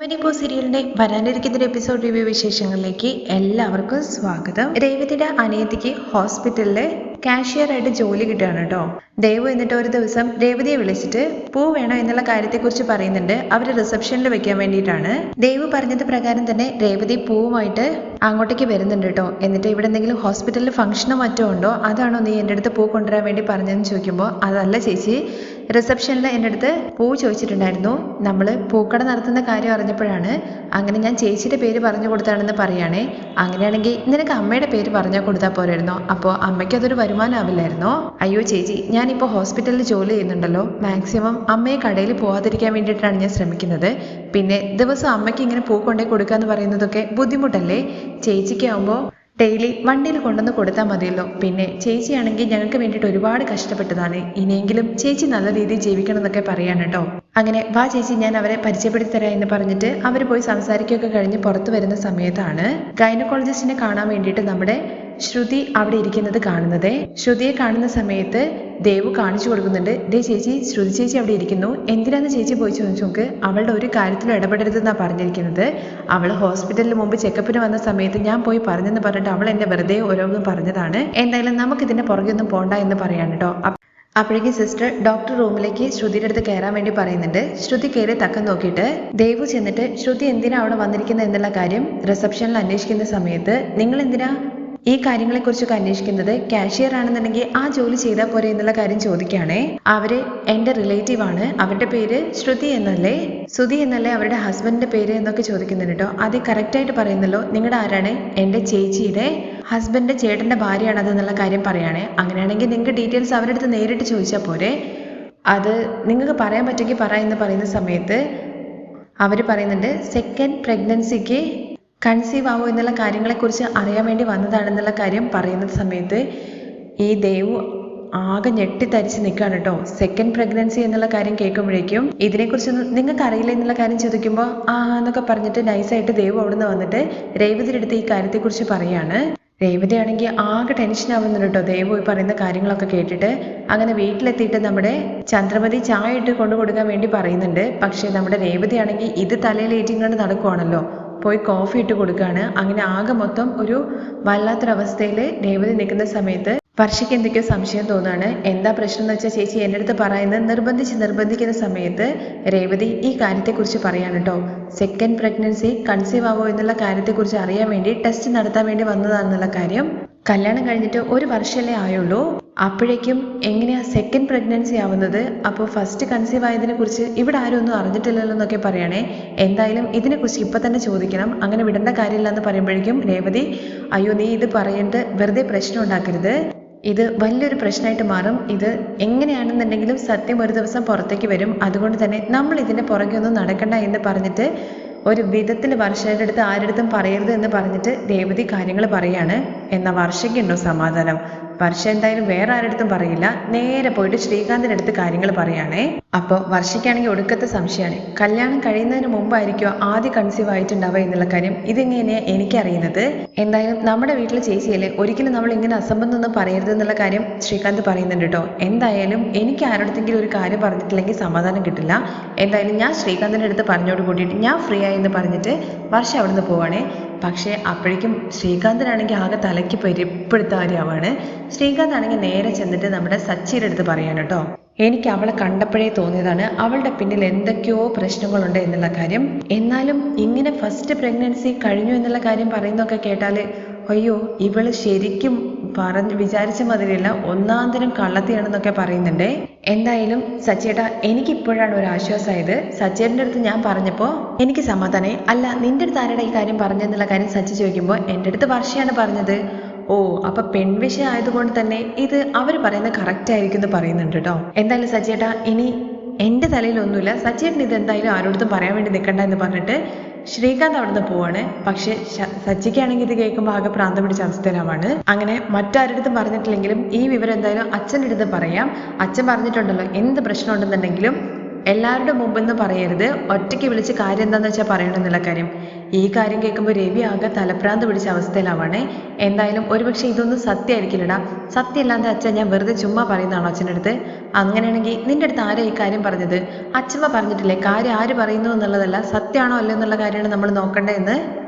മണിപ്പോ സീരിയലിന്റെ വരാനിരിക്കുന്ന episode review വിശേഷങ്ങളിലേക്ക് എല്ലാവർക്കും സ്വാഗതം. രേവതിയുടെ അനിയത്തിക്ക് ഹോസ്പിറ്റലിലെ കാഷ്യറായിട്ട് ജോലി കിട്ടുകയാണ് കേട്ടോ. ദേവു എന്നിട്ട് ഒരു ദിവസം രേവതിയെ വിളിച്ചിട്ട് പൂ വേണോ എന്നുള്ള കാര്യത്തെക്കുറിച്ച് പറയുന്നുണ്ട്. അവര് റിസപ്ഷനിൽ വെക്കാൻ വേണ്ടിയിട്ടാണ്. ദേവു പറഞ്ഞത് പ്രകാരം തന്നെ രേവതി പൂവുമായിട്ട് അങ്ങോട്ടേക്ക് വരുന്നുണ്ട് കേട്ടോ. എന്നിട്ട് ഇവിടെ എന്തെങ്കിലും ഹോസ്പിറ്റലിൽ ഫംഗ്ഷനോ മറ്റോ ഉണ്ടോ, അതാണോ നീ എൻ്റെ അടുത്ത് പൂ കൊണ്ടുവരാൻ വേണ്ടി പറഞ്ഞതെന്ന് ചോദിക്കുമ്പോൾ അതല്ല ചേച്ചി, റിസപ്ഷനിൽ എൻ്റെ അടുത്ത് പൂ ചോദിച്ചിട്ടുണ്ടായിരുന്നു. നമ്മൾ പൂക്കട നടത്തുന്ന കാര്യം അറിഞ്ഞപ്പോഴാണ് അങ്ങനെ ഞാൻ ചേച്ചിയുടെ പേര് പറഞ്ഞു കൊടുത്താണെന്ന് പറയുകയാണേ. അങ്ങനെയാണെങ്കിൽ നിനക്ക് അമ്മയുടെ പേര് പറഞ്ഞാൽ കൊടുത്താൽ പോരായിരുന്നോ? അപ്പോൾ അമ്മയ്ക്ക് അതൊരു വരുമാനമാവില്ലായിരുന്നോ? അയ്യോ ചേച്ചി, ഞാനിപ്പോൾ ഹോസ്പിറ്റലിൽ ജോലി ചെയ്യുന്നുണ്ടല്ലോ, മാക്സിമം അമ്മയെ കടയിൽ പോകാതിരിക്കാൻ വേണ്ടിയിട്ടാണ് ഞാൻ ശ്രമിക്കുന്നത്. പിന്നെ ദിവസം അമ്മയ്ക്ക് ഇങ്ങനെ പൂ കൊണ്ടേ കൊടുക്കുക എന്ന് പറയുന്നതൊക്കെ ബുദ്ധിമുട്ടല്ലേ? ചേച്ചിക്കാവുമ്പോൾ ഡെയിലി വണ്ടിയിൽ കൊണ്ടുവന്ന് കൊടുത്താൽ മതിയല്ലോ. പിന്നെ ചേച്ചിയാണെങ്കിൽ ഞങ്ങൾക്ക് വേണ്ടിയിട്ട് ഒരുപാട് കഷ്ടപ്പെട്ടതാണ്. ഇനിയെങ്കിലും ചേച്ചി നല്ല രീതിയിൽ ജീവിക്കണം എന്നൊക്കെ പറയാൻ കേട്ടോ. അങ്ങനെ വാ ചേച്ചി, ഞാൻ അവരെ പരിചയപ്പെടുത്തി തരാം എന്ന് പറഞ്ഞിട്ട് അവർ പോയി സംസാരിക്കുകയൊക്കെ കഴിഞ്ഞ് പുറത്തു വരുന്ന സമയത്താണ് ഗൈനക്കോളജിസ്റ്റിനെ കാണാൻ വേണ്ടിയിട്ട് നമ്മുടെ ശ്രുതി അവിടെ ഇരിക്കുന്നത് കാണുന്നത്. ശ്രുതിയെ കാണുന്ന സമയത്ത് ദേവു കാണിച്ചു കൊടുക്കുന്നുണ്ട്. ദേ ചേച്ചി, ശ്രുതി ചേച്ചി അവിടെ ഇരിക്കുന്നു. എന്തിനാന്ന് ചേച്ചി പോയി ചോദിച്ചു നോക്ക്, അവളുടെ ഒരു കാര്യത്തിലും ഇടപെടരുതെന്നാണ് പറഞ്ഞിരിക്കുന്നത്. അവൾ ഹോസ്പിറ്റലിന് മുമ്പ് ചെക്കപ്പിന് വന്ന സമയത്ത് ഞാൻ പോയി പറഞ്ഞെന്ന് പറഞ്ഞിട്ട് അവൾ എന്നെ വെറുതെ ഓരോന്നും പറഞ്ഞതാണ്. എന്തായാലും നമുക്ക് ഇതിന്റെ പുറകെയൊന്നും പോണ്ട എന്ന് പറയാണ് കേട്ടോ. അപ്പോഴേക്കും സിസ്റ്റർ ഡോക്ടർ റൂമിലേക്ക് ശ്രുതിയുടെ അടുത്ത് കയറാൻ വേണ്ടി പറയുന്നുണ്ട്. ശ്രുതി കയറി തക്കം നോക്കിയിട്ട് ദേവു ചെന്നിട്ട് ശ്രുതി എന്തിനാ അവിടെ വന്നിരിക്കുന്നത് എന്നുള്ള കാര്യം റിസപ്ഷനിൽ അന്വേഷിക്കുന്ന സമയത്ത് നിങ്ങൾ എന്തിനാ ഈ കാര്യങ്ങളെക്കുറിച്ചൊക്കെ അന്വേഷിക്കുന്നത്? കാഷ്യർ ആണെന്നുണ്ടെങ്കിൽ ആ ജോലി ചെയ്താൽ പോരെ എന്നുള്ള കാര്യം ചോദിക്കുകയാണേ. അവര് എൻ്റെ റിലേറ്റീവ് ആണ്, അവരുടെ പേര് ശ്രുതി എന്നല്ലേ, സുധി എന്നല്ലേ അവരുടെ ഹസ്ബൻഡിന്റെ പേര് എന്നൊക്കെ ചോദിക്കുന്നുണ്ട് കേട്ടോ. അത് കറക്റ്റായിട്ട് പറയുന്നല്ലോ. നിങ്ങളുടെ ആരാണ്? എൻ്റെ ചേച്ചിയുടെ ഹസ്ബൻഡിന്റെ ചേട്ടന്റെ ഭാര്യയാണ് അതെന്നുള്ള കാര്യം പറയുകയാണേ. അങ്ങനെയാണെങ്കിൽ നിങ്ങൾക്ക് ഡീറ്റെയിൽസ് അവരുടെ അടുത്ത് നേരിട്ട് ചോദിച്ചാൽ പോരെ? അത് നിങ്ങൾക്ക് പറയാൻ പറ്റുമെങ്കിൽ പറ എന്ന് പറയുന്ന സമയത്ത് അവർ പറയുന്നുണ്ട് സെക്കൻഡ് പ്രഗ്നൻസിക്ക് കൺസീവ് ആവോ എന്നുള്ള കാര്യങ്ങളെക്കുറിച്ച് അറിയാൻ വേണ്ടി വന്നതാണെന്നുള്ള കാര്യം പറയുന്ന സമയത്ത് ഈ ദേവു ആകെ ഞെട്ടിത്തരിച്ച് നിൽക്കുകയാണ് കേട്ടോ. സെക്കൻഡ് പ്രഗ്നൻസി എന്നുള്ള കാര്യം കേൾക്കുമ്പോഴേക്കും ഇതിനെക്കുറിച്ചൊന്നും നിങ്ങൾക്ക് അറിയില്ല എന്നുള്ള കാര്യം ചോദിക്കുമ്പോൾ എന്നൊക്കെ പറഞ്ഞിട്ട് നൈസായിട്ട് ദേവു അവിടുന്ന് വന്നിട്ട് രേവതിയുടെ അടുത്ത് ഈ കാര്യത്തെക്കുറിച്ച് പറയാണ്. രേവതി ആണെങ്കിൽ ആകെ ടെൻഷൻ ആവുന്നുണ്ട് കേട്ടോ ദേവു ഈ പറയുന്ന കാര്യങ്ങളൊക്കെ കേട്ടിട്ട്. അങ്ങനെ വീട്ടിലെത്തിയിട്ട് നമ്മുടെ ചന്ദ്രമതി ചായ ഇട്ട് കൊണ്ടു കൊടുക്കാൻ വേണ്ടി പറയുന്നുണ്ട്. പക്ഷേ നമ്മുടെ രേവതി ആണെങ്കിൽ ഇത് തലയിലേറ്റിങ്ങാണ്ട് നടക്കുവാണല്ലോ, പോയി കോഫി ഇട്ട് കൊടുക്കുകയാണ്. അങ്ങനെ ആകെ മൊത്തം ഒരു വല്ലാത്തൊരവസ്ഥയിൽ രേവതി നിൽക്കുന്ന സമയത്ത് വർഷയ്ക്ക് എന്തൊക്കെയോ സംശയം തോന്നുകയാണ്. എന്താ പ്രശ്നം എന്ന് വെച്ചാൽ ചേച്ചി എൻ്റെ അടുത്ത് പറയുന്നത് നിർബന്ധിക്കുന്ന സമയത്ത് രേവതി ഈ കാര്യത്തെക്കുറിച്ച് പറയാണ് കേട്ടോ. സെക്കൻഡ് പ്രഗ്നൻസി കൺസീവ് ആവോ എന്നുള്ള കാര്യത്തെക്കുറിച്ച് അറിയാൻ വേണ്ടി ടെസ്റ്റ് നടത്താൻ വേണ്ടി വന്നതാണെന്നുള്ള കാര്യം. കല്യാണം കഴിഞ്ഞിട്ട് 1 വർഷമല്ലേ ആയുള്ളൂ, അപ്പോഴേക്കും എങ്ങനെയാ സെക്കൻഡ് പ്രഗ്നൻസി ആവുന്നത്? അപ്പോൾ ഫസ്റ്റ് കൺസീവ് ആയതിനെ കുറിച്ച് ഇവിടെ ആരും ഒന്നും അറിഞ്ഞിട്ടില്ലല്ലോ എന്നൊക്കെ പറയണേ. എന്തായാലും ഇതിനെക്കുറിച്ച് ഇപ്പം തന്നെ ചോദിക്കണം, അങ്ങനെ വിടേണ്ട കാര്യമില്ല എന്ന് പറയുമ്പോഴേക്കും രേവതി അയ്യോ നീ ഇത് പറയേണ്ടത് വെറുതെ പ്രശ്നം ഉണ്ടാക്കരുത്, ഇത് വലിയൊരു പ്രശ്നമായിട്ട് മാറും. ഇത് എങ്ങനെയാണെന്നുണ്ടെങ്കിലും സത്യം ഒരു ദിവസം പുറത്തേക്ക് വരും. അതുകൊണ്ട് തന്നെ നമ്മൾ ഇതിൻ്റെ പുറകെ ഒന്നും നടക്കണ്ട എന്ന് പറഞ്ഞിട്ട് ഒരു വിധത്തിൽ വർഷയുടെ അടുത്ത് ആരുടെ പറയരുത് എന്ന് പറഞ്ഞിട്ട് രേവതി കാര്യങ്ങൾ പറയാണ്. എന്നാൽ വർഷയ്ക്കുണ്ടോ സമാധാനം? വർഷ എന്തായാലും വേറെ ആരുടെ പറയില്ല, നേരെ പോയിട്ട് ശ്രീകാന്തിൻ്റെ അടുത്ത് കാര്യങ്ങൾ പറയുകയാണേ. അപ്പോൾ വർഷയ്ക്കാണെങ്കിൽ ഒടുക്കത്തെ സംശയമാണ്, കല്യാണം കഴിയുന്നതിന് മുമ്പായിരിക്കുമോ ആദ്യം കൺസീവ് ആയിട്ടുണ്ടാവുക എന്നുള്ള കാര്യം. ഇതെങ്ങനെയാണ് എനിക്കറിയുന്നത്? എന്തായാലും നമ്മുടെ വീട്ടിൽ ചേച്ചിയല്ലേ, ഒരിക്കലും നമ്മൾ ഇങ്ങനെ അസംബന്ധമൊന്നും പറയരുത് എന്നുള്ള കാര്യം ശ്രീകാന്ത് പറയുന്നുണ്ട് കേട്ടോ. എന്തായാലും എനിക്ക് ആരോടത്തെങ്കിലും ഒരു കാര്യം പറഞ്ഞിട്ടില്ലെങ്കിൽ സമാധാനം കിട്ടില്ല. എന്തായാലും ഞാൻ ശ്രീകാന്തിൻ്റെ അടുത്ത് പറഞ്ഞോട് കൂട്ടിയിട്ട് ഞാൻ ഫ്രീ ആയി എന്ന് പറഞ്ഞിട്ട് വർഷ അവിടുന്ന് പോവാണേ. പക്ഷേ അപ്പോഴേക്കും ശ്രീകാന്തിനാണെങ്കിൽ ആകെ തലയ്ക്ക് പരിപ്പെടുത്ത കാര്യമാണ്. ശ്രീകാന്ത് ആണെങ്കിൽ നേരെ ചെന്നിട്ട് നമ്മുടെ സച്ചിയുടെ അടുത്ത് പറയാൻ കേട്ടോ. എനിക്ക് അവളെ കണ്ടപ്പോഴേ തോന്നിയതാണ് അവളുടെ പിന്നിൽ എന്തൊക്കെയോ പ്രശ്നങ്ങളുണ്ട് എന്നുള്ള കാര്യം. എന്നാലും ഇങ്ങനെ ഫസ്റ്റ് പ്രഗ്നൻസി കഴിഞ്ഞു എന്നുള്ള കാര്യം പറയുന്നതൊക്കെ കേട്ടാൽ അയ്യോ ഇവള് ശരിക്കും വിചാരിച്ച മാതിരിയല്ല, ഒന്നാന്തരം കള്ളത്തിയാണെന്നൊക്കെ പറയുന്നുണ്ട്. എന്തായാലും സച്ചേട്ടാ എനിക്കിപ്പോഴാണ് ഒരു ആശ്വാസമായത്. സച്ചേട്ടൻ്റെ അടുത്ത് ഞാൻ പറഞ്ഞപ്പോൾ എനിക്ക് സമാധാനമായി. അല്ല നിന്റെ അടുത്ത് ആരുടെ ഈ കാര്യം പറഞ്ഞെന്നുള്ള കാര്യം സച്ചി ചോദിക്കുമ്പോൾ എൻ്റെ അടുത്ത് വർഷയാണ് പറഞ്ഞത്. ഓ അപ്പൊ പെൺവിഷയം ആയതുകൊണ്ട് തന്നെ ഇത് അവർ പറയുന്നത് കറക്റ്റ് ആയിരിക്കും എന്ന് പറയുന്നുണ്ട് കേട്ടോ. എന്തായാലും സച്ചേട്ടാ ഇനി എൻ്റെ തലയിലൊന്നുമില്ല, സച്ചേട്ടൻ ഇത് എന്തായാലും ആരോടത്തും പറയാൻ വേണ്ടി നിൽക്കണ്ട എന്ന് പറഞ്ഞിട്ട് ശ്രീകാന്ത് അവിടുന്ന് പോവാണ്. പക്ഷെ സച്ചിക്കാണെങ്കിൽ ഇത് കേൾക്കുമ്പോൾ ആകെ പ്രാന്തം പിടിച്ച അവസ്ഥയിലാവാണ്. അങ്ങനെ മറ്റാരുടെ പറഞ്ഞിട്ടില്ലെങ്കിലും ഈ വിവരം എന്തായാലും അച്ഛൻ്റെ അടുത്ത് പറയാം. അച്ഛൻ പറഞ്ഞിട്ടുണ്ടല്ലോ എന്ത് പ്രശ്നം ഉണ്ടെന്നുണ്ടെങ്കിലും എല്ലാവരുടെ മുമ്പെന്ന് പറയരുത്, ഒറ്റയ്ക്ക് വിളിച്ച് കാര്യം എന്താണെന്ന് വെച്ചാൽ പറയണമെന്നുള്ള കാര്യം. ഈ കാര്യം കേൾക്കുമ്പോൾ രവി ആകെ തലപ്രാന്ത് പിടിച്ച അവസ്ഥയിലാവാണേ. എന്തായാലും ഒരുപക്ഷെ ഇതൊന്നും സത്യമായിരിക്കില്ലടാ. സത്യമല്ലാതെ അച്ഛൻ ഞാൻ വെറുതെ ചുമ്മാ പറയുന്നതാണോ അച്ഛൻ്റെ അടുത്ത്? അങ്ങനെയാണെങ്കിൽ നിന്റെ അടുത്ത് ആരാ ഈ കാര്യം പറഞ്ഞത്? അച്ഛമ്മ പറഞ്ഞിട്ടില്ലേ കാര്യം ആര് പറയുന്നു എന്നുള്ളതല്ല, സത്യമാണോ അല്ലോ എന്നുള്ള കാര്യമാണ് നമ്മൾ നോക്കേണ്ടതെന്ന്.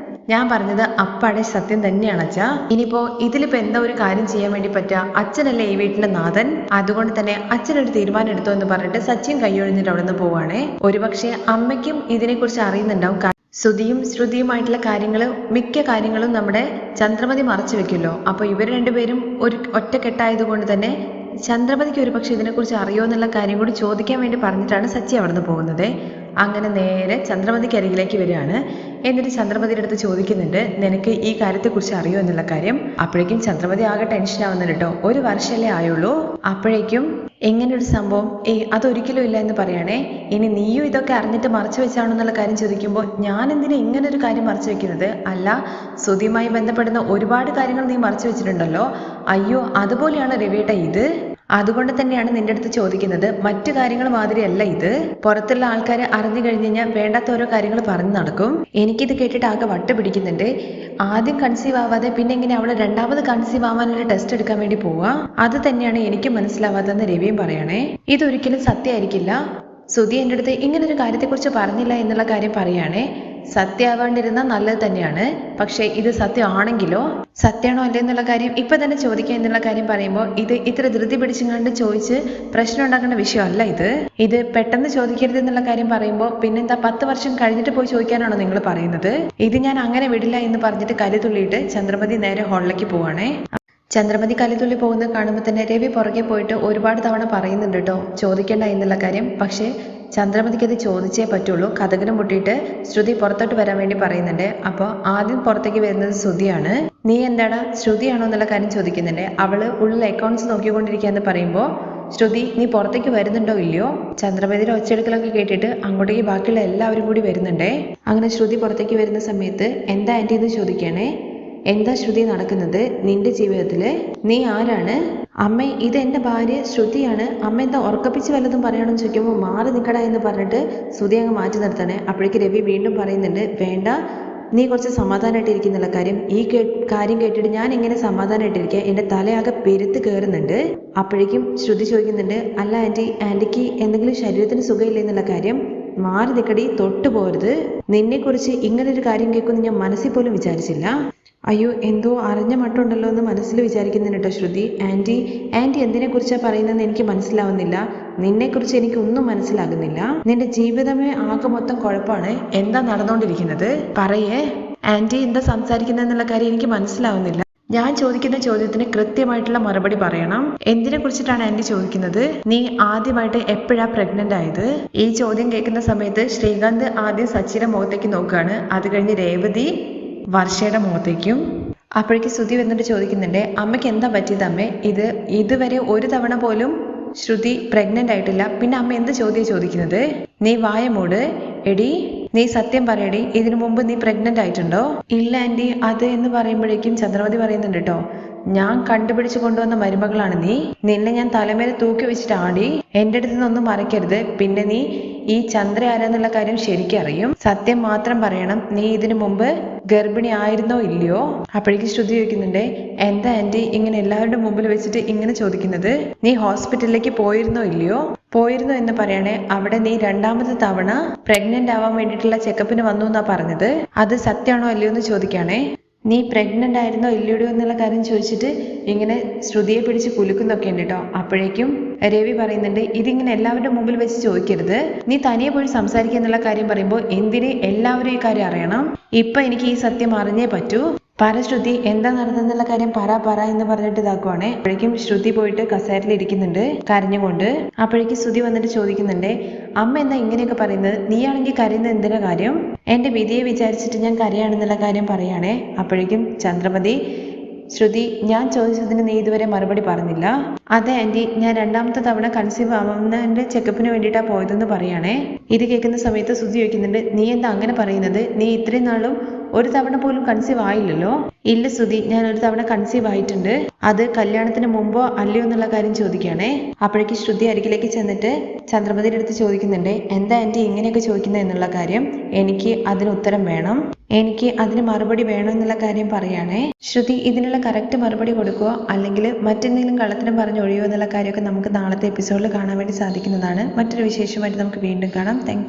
ഞാൻ പറഞ്ഞത് അപ്പാടെ സത്യം തന്നെയാണ് അച്ഛാ. ഇനിയിപ്പോ ഇതിലിപ്പോ എന്താ ഒരു കാര്യം ചെയ്യാൻ വേണ്ടി പറ്റുക? അച്ഛനല്ലേ ഈ വീട്ടിലെ നാഥൻ. അതുകൊണ്ട് തന്നെ അച്ഛനൊരു തീരുമാനം എടുത്തോ എന്ന് പറഞ്ഞിട്ട് സച്ചിൻ കൈയൊഴിഞ്ഞിട്ട് അവിടെ നിന്ന് പോവാണേ. ഒരുപക്ഷെ അമ്മയ്ക്കും ഇതിനെക്കുറിച്ച് അറിയുന്നുണ്ടാവും. ശ്രുതിയുമായിട്ടുള്ള കാര്യങ്ങളും മിക്ക കാര്യങ്ങളും നമ്മുടെ ചന്ദ്രമതി മറച്ചു വെക്കുമല്ലോ. അപ്പൊ ഇവർ രണ്ടുപേരും ഒരു ഒറ്റക്കെട്ടായത് കൊണ്ട് തന്നെ ചന്ദ്രമതിക്ക് ഒരുപക്ഷെ ഇതിനെക്കുറിച്ച് അറിയോ എന്നുള്ള കാര്യം കൂടി ചോദിക്കാൻ വേണ്ടി പറഞ്ഞിട്ടാണ് സച്ചി അവിടെ നിന്ന് പോകുന്നത്. അങ്ങനെ നേരെ ചന്ദ്രമതിക്ക് അരികിലേക്ക് വരികയാണ്. എന്നിട്ട് ചന്ദ്രമതിയുടെ അടുത്ത് ചോദിക്കുന്നുണ്ട്, നിനക്ക് ഈ കാര്യത്തെക്കുറിച്ച് അറിയോ എന്നുള്ള കാര്യം. അപ്പോഴേക്കും ചന്ദ്രമതി ആകെ ടെൻഷൻ ആവുന്നുണ്ട് കേട്ടോ. 1 വർഷമല്ലേ ആയുള്ളൂ. അപ്പോഴേക്കും എങ്ങനെയൊരു സംഭവം അതൊരിക്കലും ഇല്ല എന്ന് പറയണേ. ഇനി നീയും ഇതൊക്കെ അറിഞ്ഞിട്ട് മറച്ചു വെച്ചാണോ എന്നുള്ള കാര്യം ചോദിക്കുമ്പോൾ, ഞാൻ എന്തിനാ ഇങ്ങനെ ഒരു കാര്യം മറച്ചു വെക്കുന്നത്? അല്ല, ശ്രുതിയുമായി ബന്ധപ്പെടുന്ന ഒരുപാട് കാര്യങ്ങൾ നീ മറച്ചു വെച്ചിട്ടുണ്ടല്ലോ. അയ്യോ, അതുപോലെയാണ് രവിയേട്ട ഇത്. അതുകൊണ്ട് തന്നെയാണ് നിന്റെ അടുത്ത് ചോദിക്കുന്നത്. മറ്റു കാര്യങ്ങൾ മാതിരിയല്ല ഇത്. പുറത്തുള്ള ആൾക്കാർ അറിഞ്ഞു കഴിഞ്ഞു കഴിഞ്ഞാൽ വേണ്ടാത്ത ഓരോ കാര്യങ്ങൾ പറഞ്ഞു നടക്കും. എനിക്കിത് കേട്ടിട്ട് ആകെ വട്ട് പിടിക്കുന്നുണ്ട്. ആദ്യം കൺസീവ് ആവാതെ പിന്നെ എങ്ങനെ അവള് രണ്ടാമത് കൺസീവ് ആവാനുള്ള ടെസ്റ്റ് എടുക്കാൻ വേണ്ടി പോവാ? അത് തന്നെയാണ് എനിക്ക് മനസ്സിലാവാതെന്ന് രവിയും പറയണേ. ഇതൊരിക്കലും സത്യമായിരിക്കില്ല. ശ്രുതി എൻ്റെ അടുത്ത് ഇങ്ങനൊരു കാര്യത്തെക്കുറിച്ച് പറഞ്ഞില്ല എന്നുള്ള കാര്യം പറയുകയാണേ. സത്യമാവാണ്ടിരുന്ന നല്ലത് തന്നെയാണ്. പക്ഷേ ഇത് സത്യമാണെങ്കിലോ, സത്യമാണോ അല്ലേ എന്നുള്ള കാര്യം ഇപ്പൊ തന്നെ ചോദിക്കുക എന്നുള്ള കാര്യം പറയുമ്പോൾ ഇത് ഇത്ര ധൃതി പിടിച്ചുകൊണ്ട് ചോദിച്ച് പ്രശ്നം ഉണ്ടാക്കേണ്ട വിഷയമല്ല ഇത്. ഇത് പെട്ടെന്ന് ചോദിക്കരുത് എന്നുള്ള കാര്യം പറയുമ്പോൾ പിന്നെന്താ 10 വർഷം കഴിഞ്ഞിട്ട് പോയി ചോദിക്കാനാണോ നിങ്ങൾ പറയുന്നത്? ഇത് ഞാൻ അങ്ങനെ വിടില്ല എന്ന് പറഞ്ഞിട്ട് കലിതുള്ളിയിട്ട് ചന്ദ്രമതി നേരെ ഹാളിലേക്ക് പോവാണേ. ചന്ദ്രമതി കലിതുള്ളി പോകുന്നത് കാണുമ്പോൾ തന്നെ രവി പുറകെ പോയിട്ട് ഒരുപാട് തവണ പറയുന്നുണ്ട് കേട്ടോ ചോദിക്കേണ്ട എന്നുള്ള കാര്യം. പക്ഷേ ചന്ദ്രമതിക്ക് അത് ചോദിച്ചേ പറ്റുള്ളൂ. കഥകിന് മുട്ടിയിട്ട് ശ്രുതി പുറത്തോട്ട് വരാൻ വേണ്ടി പറയുന്നുണ്ട്. അപ്പോൾ ആദ്യം പുറത്തേക്ക് വരുന്നത് ശ്രുതിയാണ്. നീ എന്താടാ ശ്രുതിയാണോ എന്നുള്ള കാര്യം ചോദിക്കുന്നുണ്ട്. അവള് ഉള്ളിൽ അക്കൗണ്ട്സ് നോക്കിക്കൊണ്ടിരിക്കുകയെന്ന് പറയുമ്പോൾ, ശ്രുതി നീ പുറത്തേക്ക് വരുന്നുണ്ടോ ഇല്ലയോ? ചന്ദ്രമതിയുടെ ഒച്ചയെടുക്കലൊക്കെ കേട്ടിട്ട് അങ്ങോട്ടേക്ക് ബാക്കിയുള്ള എല്ലാവരും കൂടി വരുന്നുണ്ടേ. അങ്ങനെ ശ്രുതി പുറത്തേക്ക് വരുന്ന സമയത്ത് എന്താ ആൻറ്റി എന്ന് ചോദിക്കണേ. എന്താ ശ്രുതി നടക്കുന്നത് നിന്റെ ജീവിതത്തില്? നീ ആരാണ്? അമ്മ ഇത് എൻ്റെ ഭാര്യ ശ്രുതിയാണ്. അമ്മ എന്താ ഉറക്കപ്പിച്ച് വല്ലതും പറയണമെന്ന് ചോദിക്കുമ്പോൾ മാറി നിൽക്കട എന്ന് പറഞ്ഞിട്ട് ശ്രുതി അങ്ങ് മാറ്റി നിർത്തണേ. അപ്പോഴേക്ക് രവി വീണ്ടും പറയുന്നുണ്ട്, വേണ്ട, നീ കുറച്ച് സമാധാനമായിട്ടിരിക്കുന്നുള്ള കാര്യം. ഈ കാര്യം കേട്ടിട്ട് ഞാൻ എങ്ങനെ സമാധാനമായിട്ടിരിക്കുക? എൻ്റെ തലയാകെ പെരുത്ത് കയറുന്നുണ്ട്. അപ്പോഴേക്കും ശ്രുതി ചോദിക്കുന്നുണ്ട്, അല്ല ആൻറ്റിക്ക് എന്തെങ്കിലും ശരീരത്തിന് സുഖമില്ല എന്നുള്ള കാര്യം. മാറി നിൽക്കടി, തൊട്ടു പോരുത്. നിന്നെക്കുറിച്ച് ഇങ്ങനൊരു കാര്യം കേൾക്കുമെന്ന് ഞാൻ മനസ്സിൽ പോലും വിചാരിച്ചില്ല. അയ്യോ, എന്തോ അറിഞ്ഞ മട്ടുണ്ടല്ലോ എന്ന് മനസ്സിൽ വിചാരിക്കുന്നുണ്ട് കേട്ടോ ശ്രുതി. ആൻറ്റി എന്തിനെക്കുറിച്ചാണ് പറയുന്നതെന്ന് എനിക്ക് മനസ്സിലാവുന്നില്ല. നിന്നെക്കുറിച്ച് എനിക്ക് ഒന്നും മനസ്സിലാകുന്നില്ല. നിന്റെ ജീവിതമേ ആകെ മൊത്തം കുഴപ്പമാണ്. എന്താ നടന്നുകൊണ്ടിരിക്കുന്നത്? പറയേ ആൻറ്റി, എന്താ സംസാരിക്കുന്നതെന്നുള്ള കാര്യം എനിക്ക് മനസ്സിലാവുന്നില്ല. ഞാൻ ചോദിക്കുന്ന ചോദ്യത്തിന് കൃത്യമായിട്ടുള്ള മറുപടി പറയണം. എന്തിനെ കുറിച്ചിട്ടാണ് ആൻറ്റി ചോദിക്കുന്നത്? നീ ആദ്യമായിട്ട് എപ്പോഴാ പ്രഗ്നന്റ് ആയത്? ഈ ചോദ്യം കേൾക്കുന്ന സമയത്ത് ശ്രീകാന്ത് ആദ്യം സച്ചിയുടെ മുഖത്തേക്ക് നോക്കുകയാണ്. അത് കഴിഞ്ഞ് രേവതി വർഷയുടെ മുഖത്തേക്കും. അപ്പോഴേക്ക് ശ്രുതി വന്നിട്ട് ചോദിക്കുന്നുണ്ട്, അമ്മയ്ക്ക് എന്താ പറ്റിയത് അമ്മേ? ഇതുവരെ ഒരു തവണ പോലും ശ്രുതി പ്രഗ്നന്റ് ആയിട്ടില്ല. പിന്നെ അമ്മ എന്ത് ചോദ്യം ചോദിക്കുന്നത്? നീ വായ മൂട്. എടി, നീ സത്യം പറയടി, ഇതിനു മുമ്പ് നീ പ്രഗ്നന്റ് ആയിട്ടുണ്ടോ? ഇല്ല ആൻറ്റി, അത് എന്ന് പറയുമ്പോഴേക്കും ചന്ദ്രമതി പറയുന്നുണ്ട് കേട്ടോ, ഞാൻ കണ്ടുപിടിച്ചു കൊണ്ടുവന്ന മരുമകളാണ് നീ. നിന്നെ ഞാൻ തലമേലെ തൂക്കി വെച്ചിട്ട് ആടി. എൻ്റെ അടുത്ത് നിന്നൊന്നും മറക്കരുത്. പിന്നെ നീ ഈ ചന്ദ്ര ആരാന്നുള്ള കാര്യം ശരിക്കും അറിയും. സത്യം മാത്രം പറയണം. നീ ഇതിനു മുമ്പ് ഗർഭിണി ആയിരുന്നോ ഇല്ലയോ? അപ്പോഴേക്കും ശ്രുതി ചോദിക്കുന്നുണ്ട്, എന്താ ആൻറ്റി ഇങ്ങനെ എല്ലാവരുടെ മുമ്പിൽ വെച്ചിട്ട് ഇങ്ങനെ ചോദിക്കുന്നത്? നീ ഹോസ്പിറ്റലിലേക്ക് പോയിരുന്നോ ഇല്ലയോ? പോയിരുന്നു എന്ന് പറയണേ. അവിടെ നീ 2ാമത്തെ തവണ പ്രഗ്നന്റ് ആവാൻ വേണ്ടിയിട്ടുള്ള ചെക്കപ്പിന് വന്നു എന്നാ പറഞ്ഞത്. അത് സത്യമാണോ അല്ലയോ എന്ന് ചോദിക്കുകയാണേ. നീ പ്രഗ്നന്റ് ആയിരുന്നോ ഇല്ലയോ എന്നുള്ള കാര്യം ചോദിച്ചിട്ട് ഇങ്ങനെ ശ്രുതിയെ പിടിച്ച് കുലുക്കുന്നൊക്കെ ഉണ്ട് കേട്ടോ. അപ്പോഴേക്കും രവി പറയുന്നുണ്ട്, ഇതിങ്ങനെ എല്ലാവരുടെ മുമ്പിൽ വെച്ച് ചോദിക്കരുത്. നീ തനിയെ പോയി സംസാരിക്കുക എന്നുള്ള കാര്യം പറയുമ്പോൾ എന്തിന് എല്ലാവരും ഈ കാര്യം അറിയണം? ഇപ്പൊ എനിക്ക് ഈ സത്യം അറിഞ്ഞേ പറ്റൂ. പറ ശ്രുതി, എന്താ നടന്നെന്നുള്ള കാര്യം പറ എന്ന് പറഞ്ഞിട്ട് ഇതാക്കുവാണേ. അപ്പോഴേക്കും ശ്രുതി പോയിട്ട് കസേരയിൽ ഇരിക്കുന്നുണ്ട് കരഞ്ഞുകൊണ്ട്. അപ്പോഴേക്കും ശ്രുതി വന്നിട്ട് ചോദിക്കുന്നുണ്ട്, അമ്മ എന്താ ഇങ്ങനെയൊക്കെ പറയുന്നത്? നീയാണെങ്കിൽ കരയുന്നത് എന്തിനാ കാര്യം? എന്റെ വിധിയെ വിചാരിച്ചിട്ട് ഞാൻ കരയാണെന്നുള്ള കാര്യം പറയാണേ. അപ്പോഴേക്കും ചന്ദ്രമതി, ശ്രുതി, ഞാൻ ചോദിച്ചതിന് നീ ഇതുവരെ മറുപടി പറഞ്ഞില്ല. അതെ ആൻറ്റി, ഞാൻ 2ാമത്തെ തവണ കൺസീവ് ആവുന്നതിന്റെ ചെക്കപ്പിന് വേണ്ടിയിട്ടാ പോയതെന്ന് പറയാണേ. ഇത് കേൾക്കുന്ന സമയത്ത് ശ്രുതി ചോദിക്കുന്നുണ്ട്, നീ എന്താ അങ്ങനെ പറയുന്നത്? നീ ഇത്രയും നാളും ഒരു തവണ പോലും കൺസീവ് ആയില്ലല്ലോ. ഇല്ല ശ്രുതി, ഞാൻ ഒരു തവണ കൺസീവ് ആയിട്ടുണ്ട്. അത് കല്യാണത്തിന് മുമ്പോ അല്ലയോ എന്നുള്ള കാര്യം ചോദിക്കുകയാണേ. അപ്പോഴേക്ക് ശ്രുതി അരികിലേക്ക് ചെന്നിട്ട് ചന്ദ്രമതിയുടെ അടുത്ത് ചോദിക്കുന്നുണ്ട്, എന്താ ആൻറ്റി ഇങ്ങനെയൊക്കെ ചോദിക്കുന്നത് എന്നുള്ള കാര്യം. എനിക്ക് അതിന് ഉത്തരം വേണം, എനിക്ക് അതിന് മറുപടി വേണം എന്നുള്ള കാര്യം പറയുകയാണേ. ശ്രുതി ഇതിനുള്ള കറക്റ്റ് മറുപടി കൊടുക്കുകയോ അല്ലെങ്കിൽ മറ്റെന്തെങ്കിലും കള്ളത്തിനും പറഞ്ഞ് ഒഴിയോ എന്നുള്ള കാര്യമൊക്കെ നമുക്ക് നാളത്തെ എപ്പിസോഡിൽ കാണാൻ വേണ്ടി സാധിക്കുന്നതാണ്. മറ്റൊരു വിശേഷമായിട്ട് നമുക്ക് വീണ്ടും കാണാം. താങ്ക്